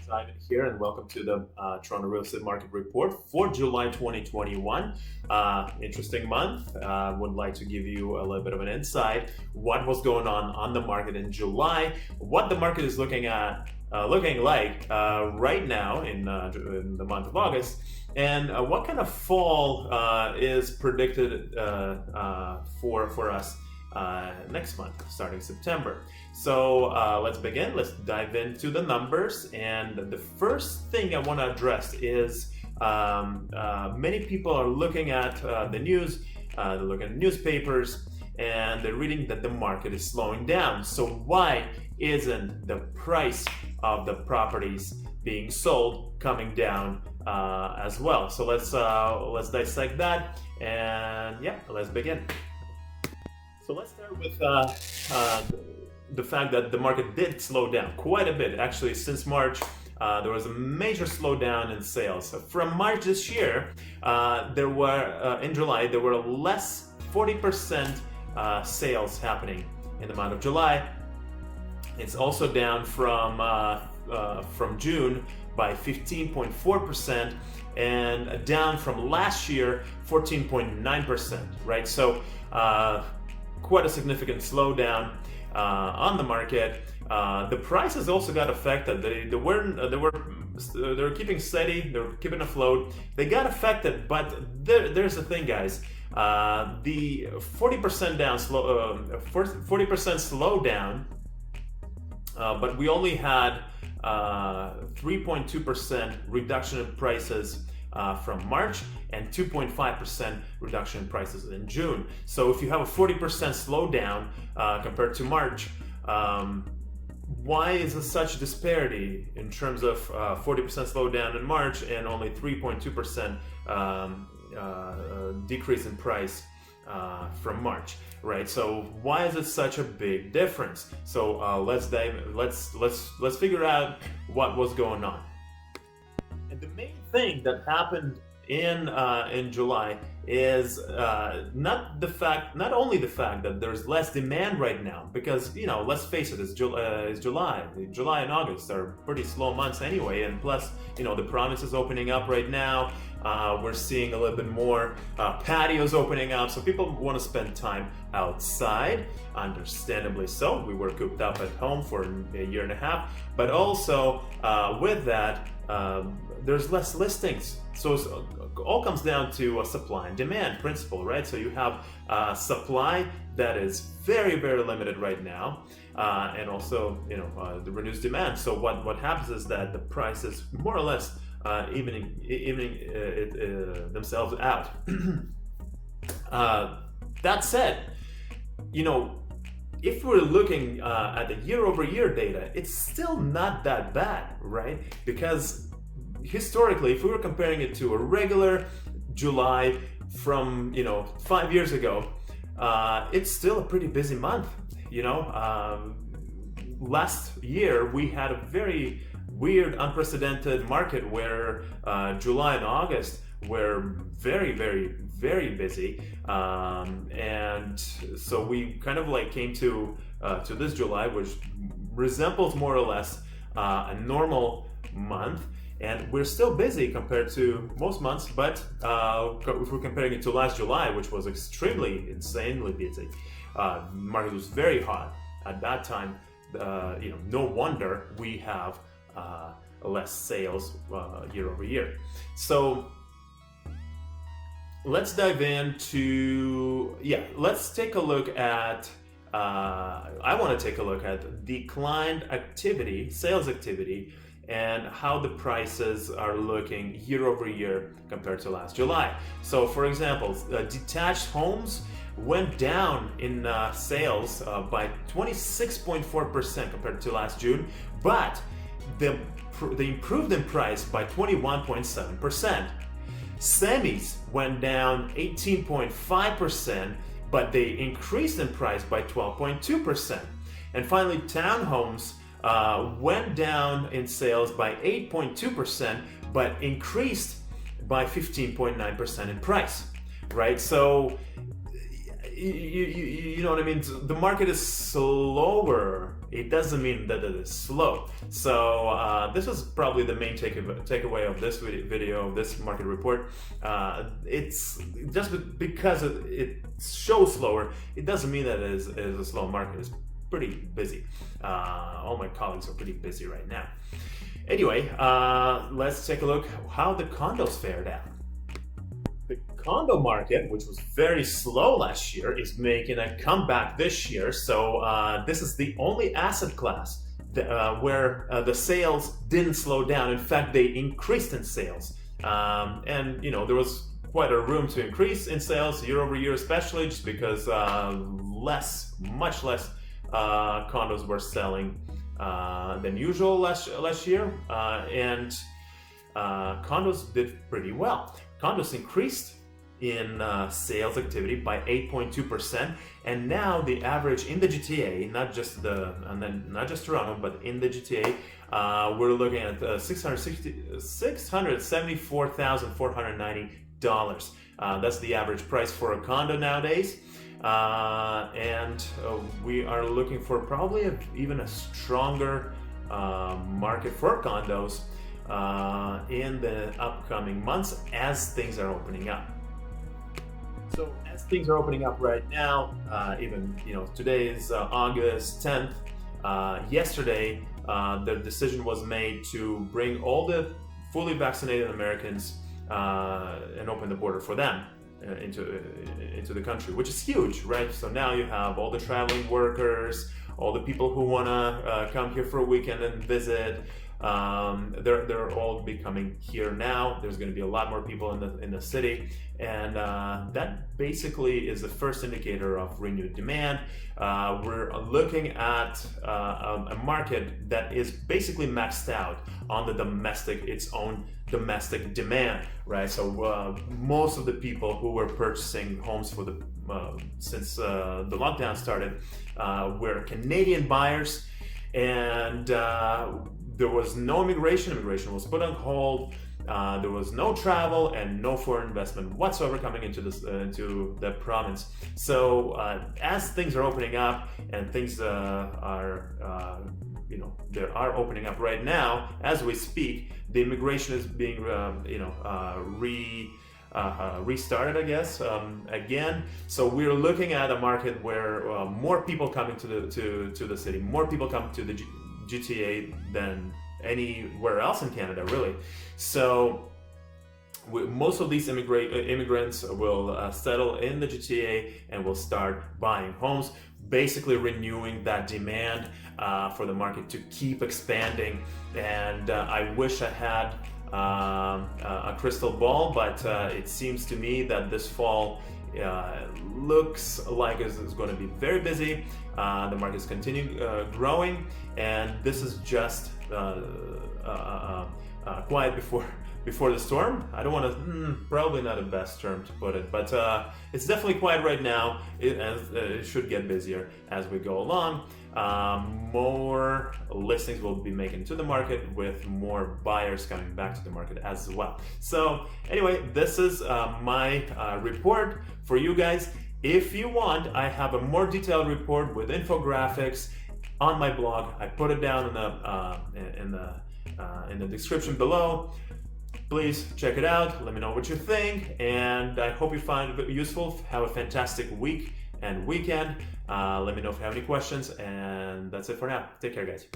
Simon here, and welcome to the Toronto Real Estate Market Report for July 2021. Interesting month. Would like to give you a little bit of an insight what was going on the market in July, what the market is looking like right now in the month of August, and what kind of fall is predicted for us next month, starting September. So let's begin. Let's dive into the numbers. And the first thing I want to address is many people are looking at the news, they're looking at newspapers, and they're reading that the market is slowing down. So why isn't the price of the properties being sold coming down as well? So let's dissect that, and yeah, let's begin. So let's start with the fact that the market did slow down quite a bit. Actually, since March, there was a major slowdown in sales. So from March this year, in July, there were less 40% sales happening in the month of July. It's also down from June by 15.4% and down from last year 14.9%, right? So quite a significant slowdown on the market. The prices also got affected. They were keeping steady. They were keeping afloat. They got affected, but there's the thing, guys. The 40% down, 40% slowdown, but we only had 3.2% reduction in prices from March and 2.5% reduction in prices in June. So if you have a 40% slowdown compared to March, why is there such disparity in terms of 40% slowdown in March and only 3.2% decrease in price from March, right? So why is it such a big difference? So let's figure out what was going on. And the main thing that happened in July is not only the fact that there's less demand right now, because let's face it, it's July. July and August are pretty slow months anyway, and plus the province is opening up right now. We're seeing a little bit more patios opening up, so people want to spend time outside, understandably so. We were cooped up at home for a year and a half, but also with that, there's less listings. So it all comes down to a supply and demand principle, right? So you have supply that is very, very limited right now, and also the reduced demand. So what happens is that the prices more or less evening themselves out. That said, if we're looking at the year-over-year data, it's still not that bad, right? Because historically, if we were comparing it to a regular July from 5 years ago, it's still a pretty busy month. Last year we had a very weird, unprecedented market where July and August were very, very, very busy, and so we kind of came to this July, which resembles more or less a normal month. And we're still busy compared to most months, but if we're comparing it to last July, which was extremely, insanely busy, the market was very hot at that time. No wonder we have less sales year over year. So let's dive into, let's take a look at, I want to take a look at declined activity, sales activity, and how the prices are looking year over year compared to last July. So for example, detached homes went down in sales by 26.4% compared to last June, but they improved in price by 21.7%. Semis went down 18.5%, but they increased in price by 12.2%. And finally, townhomes went down in sales by 8.2%, but increased by 15.9% in price, right? So you know what I mean? The market is slower. It doesn't mean that it is slow. So this was probably the main takeaway of this video, of this market report. It's just because it shows slower, it doesn't mean that it is a slow market. It's pretty busy. All my colleagues are pretty busy right now. Anyway, let's take a look how the condos fared out. The condo market, which was very slow last year, is making a comeback this year. So this is the only asset class where the sales didn't slow down. In fact, they increased in sales. And you know, there was quite a room to increase in sales year over year, especially just because much less condos were selling than usual last year, and condos did pretty well. Condos increased in sales activity by 8.2%, and now the average in the GTA, not just Toronto, but in the GTA, we're looking at $674,490. That's the average price for a condo nowadays. And we are looking for probably even a stronger market for condos in the upcoming months as things are opening up. So as things are opening up right now, even today is August 10th. Yesterday, the decision was made to bring all the fully vaccinated Americans and open the border for them into the country, which is huge, right? So now you have all the traveling workers, all the people who want to come here for a weekend and visit. They're all be coming here now. There's going to be a lot more people in the city, and that basically is the first indicator of renewed demand. We're looking at a market that is basically maxed out on its own domestic demand, right? So most of the people who were purchasing homes for since the lockdown started were Canadian buyers, and there was no immigration. Immigration was put on hold. There was no travel and no foreign investment whatsoever coming into the province. So as things are opening up, and things they are opening up right now as we speak, the immigration is being restarted, I guess, again. So we're looking at a market where more people coming to the city, more people come to the GTA than anywhere else in Canada, really. So most of these immigrants will settle in the GTA and will start buying homes, basically renewing that demand for the market to keep expanding. And I wish I had a crystal ball, but it seems to me that this fall looks like it's going to be very busy. The market is continuing growing, and this is just quiet before the storm. I don't want to, probably not the best term to put it, but it's definitely quiet right now. It should get busier as we go along. More listings will be making to the market, with more buyers coming back to the market as well. So anyway, this is my report for you guys. If you want, I have a more detailed report with infographics on my blog. I put it down in the description below. Please check it out. Let me know what you think, and I hope you find it useful. Have a fantastic week and weekend. Let me know if you have any questions, and that's it for now. Take care, guys.